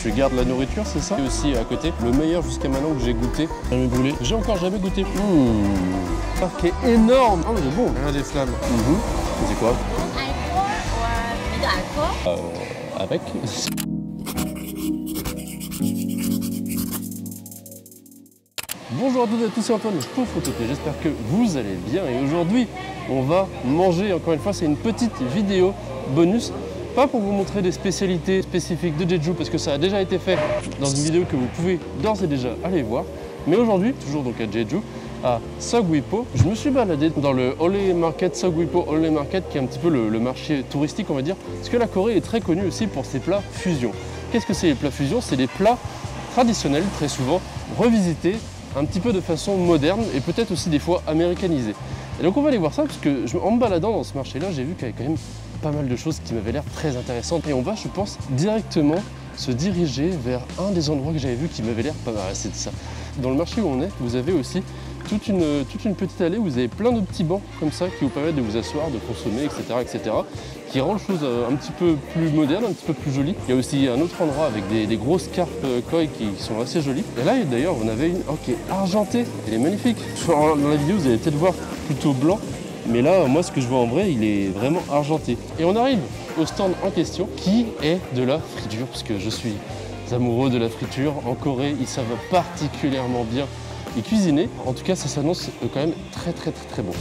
Tu gardes la nourriture, c'est ça? Et aussi à côté, le meilleur jusqu'à maintenant que j'ai goûté. Jamais brûlé. J'ai encore jamais goûté. Ça qui est énorme. Oh, c'est bon. Rien des flammes. C'est quoi? Avec. Bonjour à toutes et à tous, c'est Antoine pour Photopé, j'espère que vous allez bien et aujourd'hui on va manger, encore une fois c'est une petite vidéo bonus, pas pour vous montrer des spécialités spécifiques de Jeju parce que ça a déjà été fait dans une vidéo que vous pouvez d'ores et déjà aller voir, mais aujourd'hui, toujours donc à Jeju, à Seogwipo, je me suis baladé dans le Ole Market, Seogwipo Ole Market qui est un petit peu le marché touristique on va dire, parce que la Corée est très connue aussi pour ses plats fusion. Qu'est-ce que c'est les plats fusion? C'est des plats traditionnels très souvent revisités un petit peu de façon moderne et peut-être aussi des fois américanisée. Et donc on va aller voir ça parce que en me baladant dans ce marché-là, j'ai vu qu'il y avait quand même pas mal de choses qui m'avaient l'air très intéressantes et on va, je pense, directement se diriger vers un des endroits que j'avais vu qui m'avait l'air pas mal. C'est ça. Dans le marché où on est, vous avez aussi toute une petite allée où vous avez plein de petits bancs comme ça qui vous permettent de vous asseoir, de consommer, etc. qui rend les choses un petit peu plus moderne, un petit peu plus jolie. Il y a aussi un autre endroit avec des grosses carpes koi qui sont assez jolies. Et là d'ailleurs on avait une qui est argentée, elle est magnifique. Dans la vidéo vous allez peut-être voir plutôt blanc, mais là moi ce que je vois en vrai il est vraiment argenté. Et on arrive au stand en question qui est de la friture, parce que je suis amoureux de la friture. En Corée ils savent particulièrement bien y cuisiner. En tout cas ça s'annonce quand même très bon.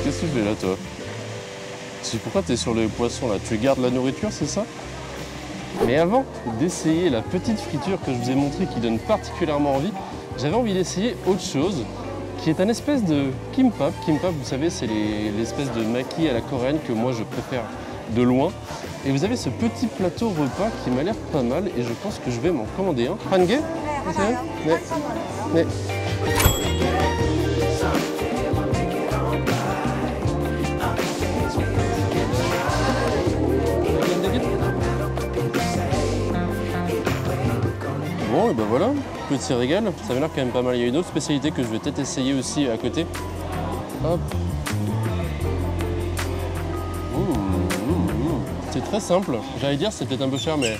Qu'est-ce que tu fais là, toi? Pourquoi tu es sur le poisson là? Tu gardes la nourriture, c'est ça? Mais avant d'essayer la petite friture que je vous ai montrée qui donne particulièrement envie, j'avais envie d'essayer autre chose qui est un espèce de kimbap. Kimbap, vous savez, c'est l'espèce de maki à la coréenne que moi je préfère de loin. Et vous avez ce petit plateau repas qui m'a l'air pas mal et je pense que je vais m'en commander un. 한 개? 네. Bon, et ben voilà, petit régal, ça m'a l'air quand même pas mal. Il y a une autre spécialité que je vais peut-être essayer aussi à côté. Hop. C'est très simple, j'allais dire c'est peut-être un peu cher, mais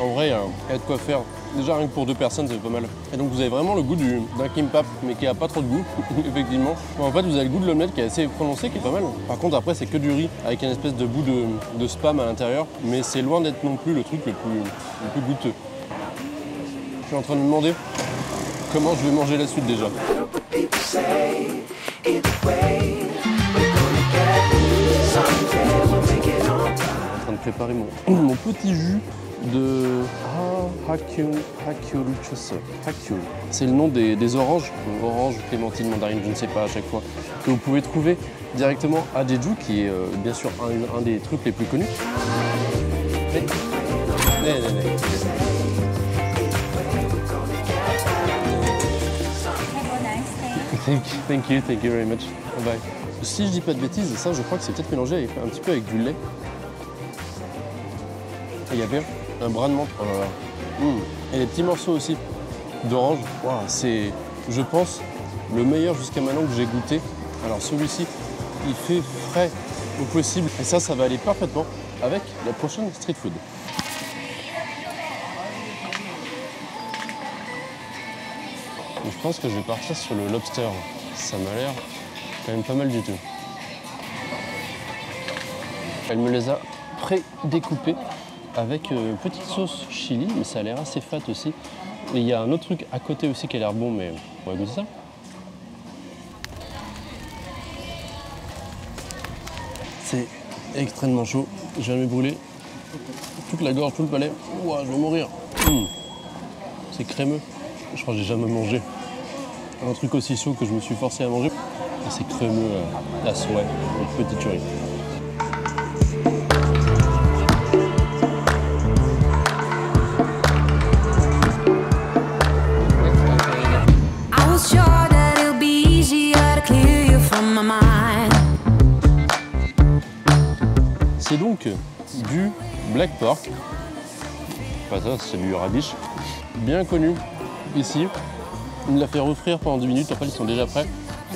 en vrai, il y a de quoi faire. Déjà rien que pour 2 personnes, c'est pas mal. Et donc vous avez vraiment le goût d'un kimbap, mais qui a pas trop de goût, effectivement. En fait, vous avez le goût de l'omelette qui est assez prononcé, qui est pas mal. Par contre, après, c'est que du riz, avec une espèce de bout de spam à l'intérieur, mais c'est loin d'être non plus le truc le plus goûteux. Je suis en train de me demander comment je vais manger la suite déjà. En train de préparer mon petit jus de Hakyul. C'est le nom des oranges, orange, clémentine, mandarine, je ne sais pas à chaque fois, que vous pouvez trouver directement à Jeju, qui est bien sûr un des trucs les plus connus. Thank you very much. Bye. Si je dis pas de bêtises, ça je crois que c'est peut-être mélangé un petit peu avec du lait. Et il y avait un brin de menthe. Oh là là. Et des petits morceaux aussi d'orange. Wow, c'est, je pense, le meilleur jusqu'à maintenant que j'ai goûté. Alors celui-ci, il fait frais au possible. Et ça va aller parfaitement avec la prochaine street food. Je pense que je vais partir sur le lobster. Ça m'a l'air quand même pas mal du tout. Elle me les a pré-découpés avec petite sauce chili, mais ça a l'air assez fat aussi. Et il y a un autre truc à côté aussi qui a l'air bon, mais on va goûter ça. C'est extrêmement chaud. Je viens de me brûler toute la gorge, tout le palais. Ouah, je vais mourir. C'est crémeux. Je crois que j'ai jamais mangé un truc aussi chaud que je me suis forcé à manger. Et c'est crémeux à souhait, une petite tuerie. C'est donc du black pork. Enfin ça, c'est du rabiche. Bien connu ici. Il l'a fait refrire pendant 10 minutes. En fait, ils sont déjà prêts.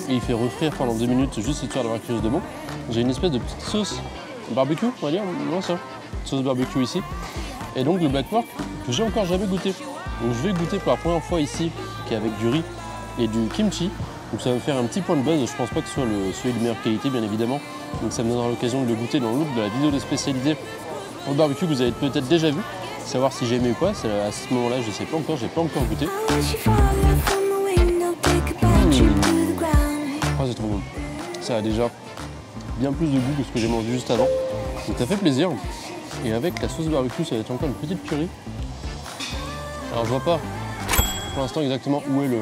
Et il fait refrire pendant 2 minutes juste histoire d'avoir quelque chose de bon. J'ai une espèce de petite sauce barbecue, on va dire, non ça, sauce barbecue ici. Et donc le black pork que j'ai encore jamais goûté. Donc je vais goûter pour la première fois ici, qui est avec du riz et du kimchi. Donc ça va me faire un petit point de base, je pense pas que ce soit celui de meilleure qualité bien évidemment. Donc ça me donnera l'occasion de le goûter dans le look de la vidéo des spécialités au barbecue que vous avez peut-être déjà vu. Savoir si j'ai aimé ou pas, à ce moment-là je sais pas encore, j'ai pas encore goûté. Oh, c'est trop bon. Ça a déjà bien plus de goût que ce que j'ai mangé juste avant. Donc ça fait plaisir. Et avec la sauce barbecue, ça va être encore une petite curry. Alors je vois pas pour l'instant exactement où est le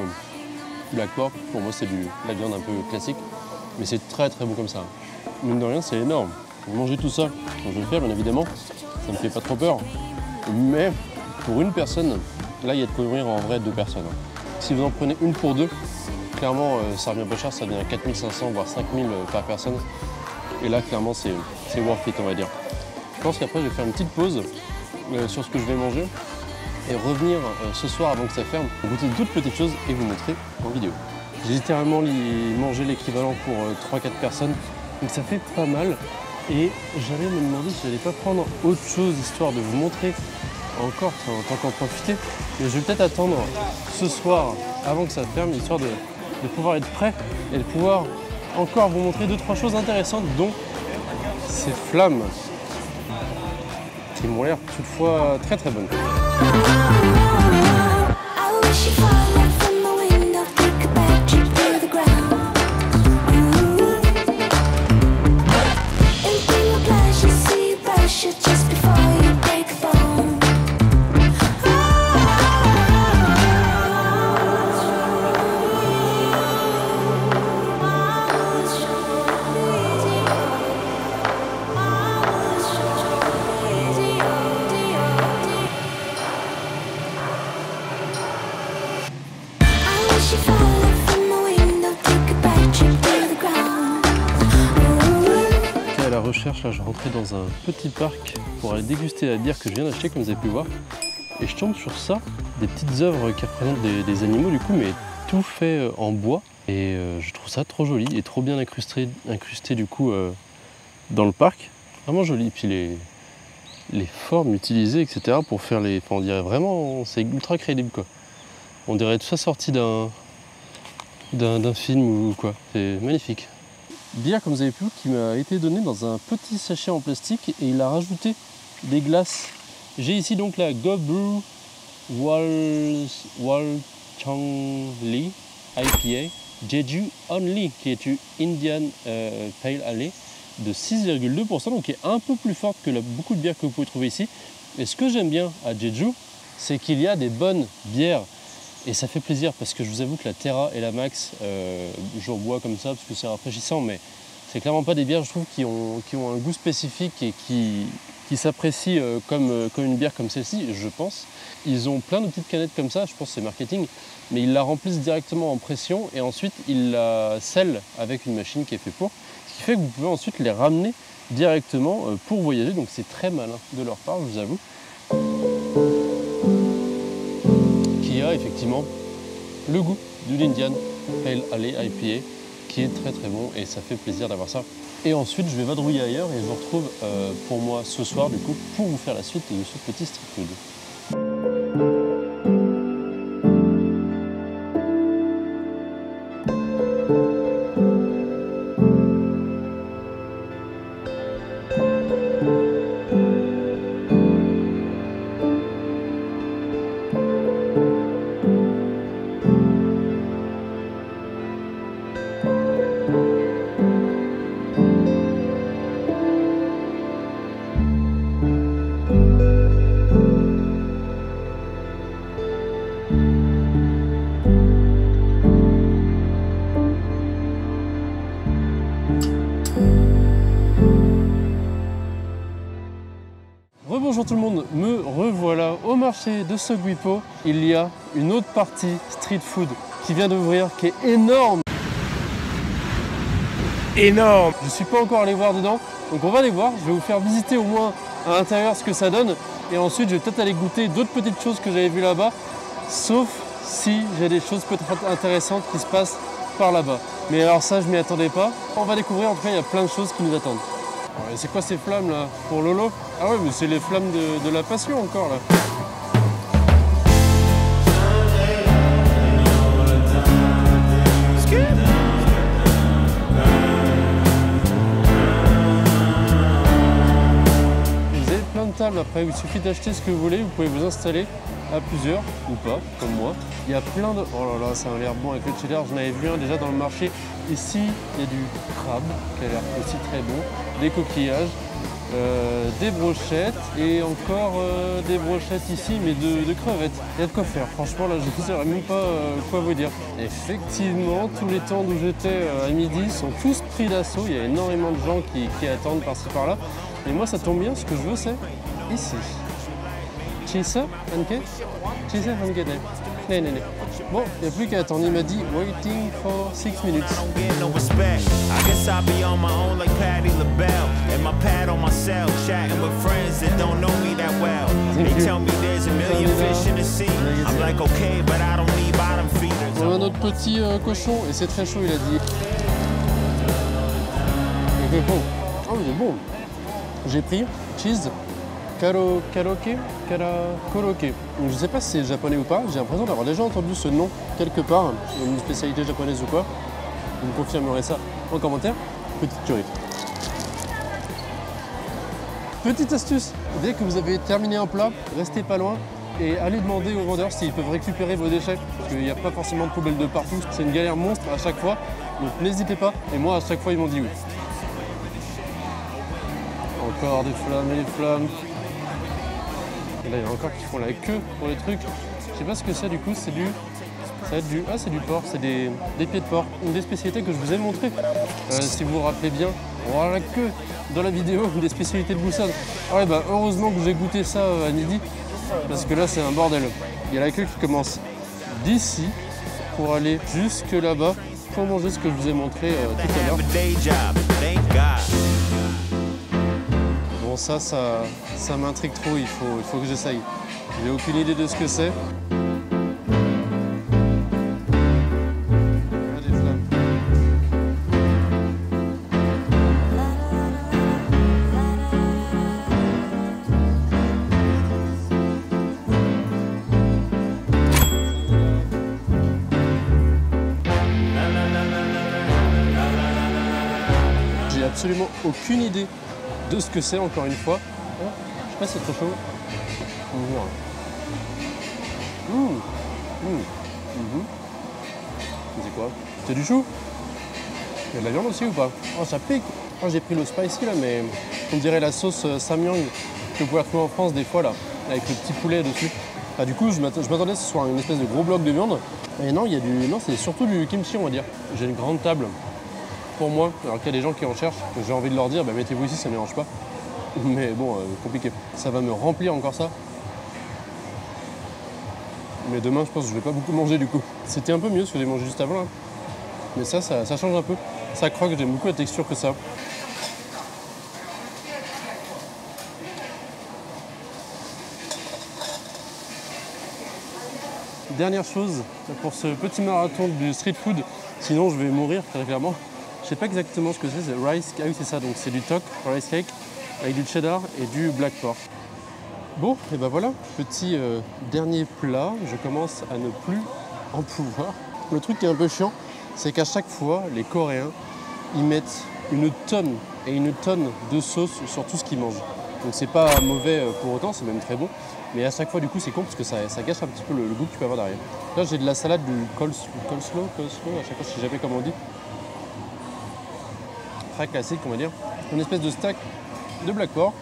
black pork. Pour moi c'est de la viande un peu classique. Mais c'est très très bon comme ça. Mine de rien, c'est énorme. Pour manger tout ça, quand je vais le faire bien évidemment, ça me fait pas trop peur. Mais pour une personne, là il y a de quoi nourrir en vrai 2 personnes. Si vous en prenez une pour 2, clairement ça revient pas cher, ça devient à 4500 voire 5000 par personne. Et là clairement c'est worth it on va dire. Je pense qu'après je vais faire une petite pause sur ce que je vais manger et revenir ce soir avant que ça ferme pour goûter d'autres petites choses et vous montrer en vidéo. J'ai littéralement mangé l'équivalent pour 3-4 personnes, donc ça fait pas mal. Et j'allais me demander si j'allais pas prendre autre chose histoire de vous montrer encore, tant qu'en profiter. Mais je vais peut-être attendre ce soir avant que ça ferme, histoire de pouvoir être prêt et de pouvoir encore vous montrer 2-3 choses intéressantes, dont ces flammes qui m'ont l'air toutefois très très bonnes. Recherche, là je rentrais dans un petit parc pour aller déguster la bière que je viens d'acheter comme vous avez pu voir et je tombe sur ça, des petites œuvres qui représentent des animaux du coup mais tout fait en bois et je trouve ça trop joli et trop bien incrusté du coup dans le parc, vraiment joli. Et puis les formes utilisées etc pour faire les, enfin, on dirait vraiment, c'est ultra crédible quoi, on dirait tout ça sorti d'un film ou quoi, c'est magnifique. Bière, comme vous avez pu, qui m'a été donnée dans un petit sachet en plastique et il a rajouté des glaces. J'ai ici donc la Gobrew Walchangli IPA Jeju Only, qui est une Indian Pale Ale de 6,2%, donc qui est un peu plus forte que beaucoup de bières que vous pouvez trouver ici. Et ce que j'aime bien à Jeju, c'est qu'il y a des bonnes bières. Et ça fait plaisir parce que je vous avoue que la Terra et la Max, j'en bois comme ça parce que c'est rafraîchissant, mais c'est clairement pas des bières, je trouve, qui ont un goût spécifique et qui s'apprécient comme une bière comme celle-ci, je pense. Ils ont plein de petites canettes comme ça, je pense que c'est marketing, mais ils la remplissent directement en pression et ensuite ils la scellent avec une machine qui est faite pour, ce qui fait que vous pouvez ensuite les ramener directement pour voyager, donc c'est très malin de leur part, je vous avoue. Qui a effectivement le goût d'une Indian Pale Ale IPA qui est très très bon et ça fait plaisir d'avoir ça. Et ensuite je vais vadrouiller ailleurs et je vous retrouve pour moi ce soir du coup pour vous faire la suite de ce petit street food. Rebonjour tout le monde, me revoilà au marché de Soguipo. Il y a une autre partie street food qui vient d'ouvrir, qui est énorme. Énorme. Je ne suis pas encore allé voir dedans, donc on va aller voir. Je vais vous faire visiter au moins à l'intérieur ce que ça donne. Et ensuite je vais peut-être aller goûter d'autres petites choses que j'avais vues là-bas, sauf si j'ai des choses peut-être intéressantes qui se passent par là-bas. Mais alors ça, je m'y attendais pas. On va découvrir, en tout cas, il y a plein de choses qui nous attendent. C'est quoi ces flammes là pour Lolo? Ah ouais, mais c'est les flammes de la passion encore là. Vous avez plein de tables après, il suffit d'acheter ce que vous voulez, vous pouvez vous installer à plusieurs ou pas, comme moi. Il y a plein de... Oh là là, ça a l'air bon avec le cheddar, j'en avais vu un déjà dans le marché. Ici, il y a du crabe qui a l'air aussi très bon, des coquillages, des brochettes et encore des brochettes ici, mais de crevettes. Il y a de quoi faire, franchement là je ne sais même pas quoi vous dire. Effectivement, tous les temps d'où j'étais à midi sont tous pris d'assaut, il y a énormément de gens qui attendent par-ci par-là. Et moi ça tombe bien, ce que je veux c'est ici. Cheese pancake? Cheese pancake. Bon, il n'y a plus qu'à attendre. Il m'a dit waiting for 6 minutes. On a notre petit cochon et c'est très chaud, il a dit. Bon. Oh, il est bon. J'ai pris cheese. Karaoke. Je ne sais pas si c'est japonais ou pas, j'ai l'impression d'avoir déjà entendu ce nom quelque part, une spécialité japonaise ou quoi. Vous me confirmerez ça en commentaire. Petite tuerie. Petite astuce, dès que vous avez terminé un plat, restez pas loin et allez demander aux vendeurs s'ils peuvent récupérer vos déchets. Parce qu'il n'y a pas forcément de poubelle de partout, c'est une galère monstre à chaque fois. Donc n'hésitez pas, et moi à chaque fois ils m'ont dit oui. Encore des flammes et des flammes. Et là, il y en a encore qui font la queue pour les trucs. Je sais pas ce que c'est du coup, c'est du... Ça va être du... Ah, c'est du porc, c'est des pieds de porc. Une des spécialités que je vous ai montré. Si vous vous rappelez bien, voilà la queue dans la vidéo des spécialités de Busan. Ah ouais, bah heureusement que j'ai goûté ça à midi, parce que là, c'est un bordel. Il y a la queue qui commence d'ici pour aller jusque là-bas pour manger ce que je vous ai montré tout à l'heure. Bon, ça m'intrigue trop, il faut que j'essaye. J'ai aucune idée de ce que c'est. J'ai absolument aucune idée de ce que c'est, encore une fois. Oh, je sais pas si c'est trop chaud. C'est quoi? C'est du chou? Il y a de la viande aussi ou pas? Oh, ça pique. Oh, j'ai pris le spicy là, mais on dirait la sauce samyang que vous pouvez retrouver en France des fois là, avec le petit poulet dessus. Ah, du coup, je m'attendais à ce que ce soit une espèce de gros bloc de viande. Et non, il y a du... Non, c'est surtout du kimchi, on va dire. J'ai une grande table pour moi, alors qu'il y a des gens qui en cherchent. J'ai envie de leur dire, bah, mettez-vous ici, ça ne dérange pas. Mais bon, compliqué. Ça va me remplir encore ça. Mais demain, je pense que je vais pas beaucoup manger du coup. C'était un peu mieux ce que j'ai mangé juste avant là. Mais ça change un peu. Ça croque, j'aime beaucoup la texture que ça. Dernière chose pour ce petit marathon du street food, sinon je vais mourir très clairement. Je sais pas exactement ce que c'est rice. Ah oui, c'est ça, donc c'est du tok, rice cake, avec du cheddar et du black pork. Bon, et ben voilà, petit dernier plat, je commence à ne plus en pouvoir. Le truc qui est un peu chiant, c'est qu'à chaque fois, les Coréens, ils mettent une tonne et une tonne de sauce sur tout ce qu'ils mangent. Donc c'est pas mauvais pour autant, c'est même très bon. Mais à chaque fois, du coup, c'est con parce que ça gâche un petit peu le goût que tu peux avoir derrière. Là, j'ai de la salade, du coleslaw, à chaque fois, je sais jamais comment on dit. Très classique, on va dire. Une espèce de stack de black pork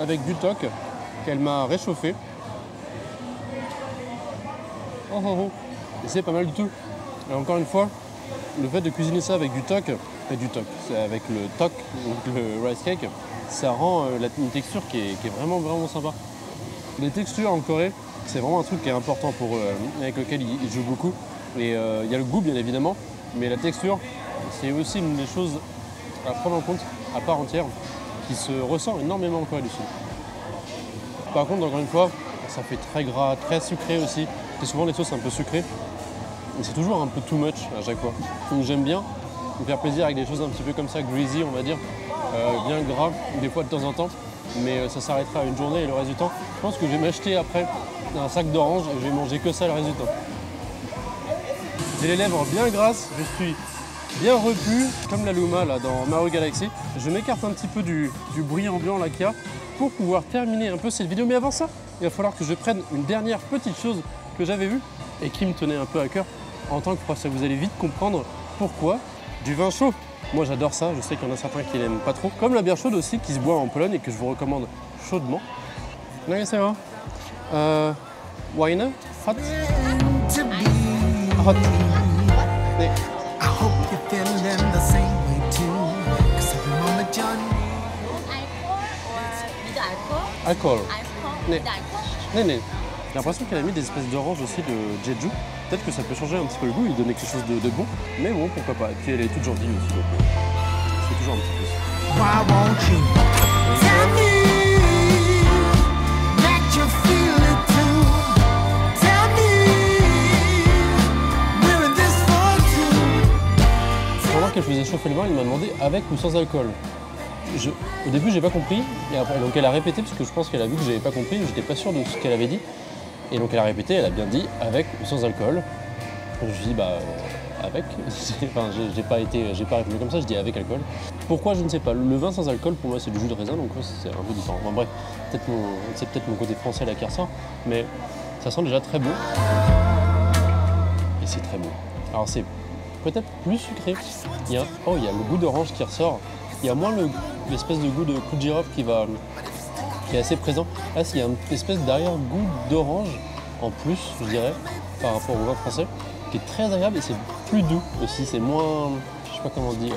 avec du tok qu'elle m'a réchauffé. Et c'est pas mal du tout. Et encore une fois, le fait de cuisiner ça avec du tok, c'est avec le tok, donc le rice cake, ça rend une texture qui est vraiment sympa. Les textures en Corée, c'est vraiment un truc qui est important pour eux, avec lequel ils jouent beaucoup. Et il y a le goût bien évidemment, mais la texture, c'est aussi une des choses à prendre en compte à part entière, qui se ressent énormément en Corée du Sud. Par contre, encore une fois, ça fait très gras, très sucré aussi. C'est souvent des sauces un peu sucrées. Et c'est toujours un peu too much à chaque fois. Donc j'aime bien me faire plaisir avec des choses un petit peu comme ça, greasy on va dire. bien gras, des fois de temps en temps, mais ça s'arrêtera à une journée et le reste du temps, je pense que je vais m'acheter après un sac d'orange et je vais manger que ça le reste du temps. J'ai les lèvres bien grasses, je suis bien repu, comme la Luma là dans Mario Galaxy. Je m'écarte un petit peu du bruit ambiant là qu'il y a pour pouvoir terminer un peu cette vidéo. Mais avant ça, il va falloir que je prenne une dernière petite chose que j'avais vue et qui me tenait un peu à cœur en tant que Français. Vous allez vite comprendre pourquoi. Du vin chaud. Moi j'adore ça, je sais qu'il y en a certains qui n'aiment pas trop. Comme la bière chaude aussi qui se boit en Pologne et que je vous recommande chaudement. Nagasewa. Wine? Hot? Hot. 네. I hope you're feeling the same way too. 'Cause every moment you're Alcool. 알코올? 네. with alcohol? Néné. J'ai l'impression qu'elle a mis des espèces d'orange aussi de Jeju. Peut-être que ça peut changer un petit peu le goût et donner quelque chose de bon. Mais bon, pourquoi pas. Et puis elle est toute gentille aussi. Donc c'est toujours un petit peu ça. why won't you tell me that you feel it too? Tell me we're in this for two. Pendant qu'elle faisait chauffer le vin, il m'a demandé avec ou sans alcool. Au début, j'ai pas compris. Et après, donc elle a répété parce que je pense qu'elle a vu que j'avais pas compris. J'étais pas sûr de ce qu'elle avait dit. Et donc elle a répété, elle a bien dit avec ou sans alcool. Je lui ai dit bah avec. Enfin, j'ai pas répondu comme ça, je dis avec alcool. Pourquoi je ne sais pas. Le vin sans alcool pour moi c'est du jus de raisin donc c'est un peu différent. Enfin, bref, c'est peut-être mon côté français là qui ressort, mais ça sent déjà très bon. Et c'est très bon. Alors c'est peut-être plus sucré. Il y a le goût d'orange qui ressort. Il y a moins l'espèce de goût de clou de girofle qui est assez présent. Là, il y a une espèce d'arrière-goût d'orange en plus, je dirais, par rapport au vin français, qui est très agréable et c'est plus doux aussi. C'est moins, je sais pas comment on dit,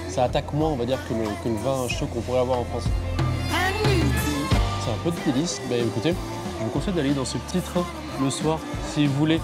ça attaque moins, on va dire, que le vin chaud qu'on pourrait avoir en France. C'est un peu de délice. Bah, écoutez, je vous conseille d'aller dans ce petit train le soir si vous voulez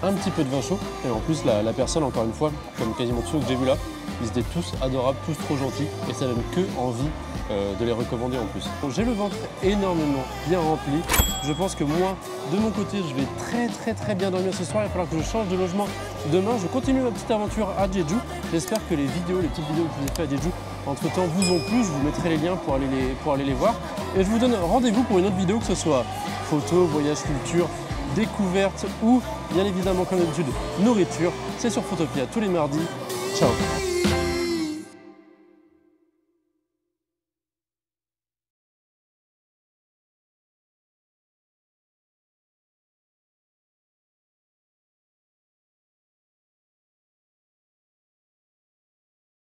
un petit peu de vin chaud. Et en plus, la personne, encore une fois, comme quasiment tous ceux que j'ai vus là, ils étaient tous adorables, tous trop gentils et ça donne que envie de les recommander en plus. Bon, j'ai le ventre énormément bien rempli. Je pense que moi, de mon côté, je vais très bien dormir ce soir. Il va falloir que je change de logement demain. Je continue ma petite aventure à Jeju. J'espère que les petites vidéos que je vous ai faites à Jeju, entre-temps, vous ont plu. Je vous mettrai les liens pour aller les voir. Et je vous donne rendez-vous pour une autre vidéo, que ce soit photo, voyage, culture, découverte ou, bien évidemment, comme d'habitude, nourriture. C'est sur Photopia tous les mardis. Ciao!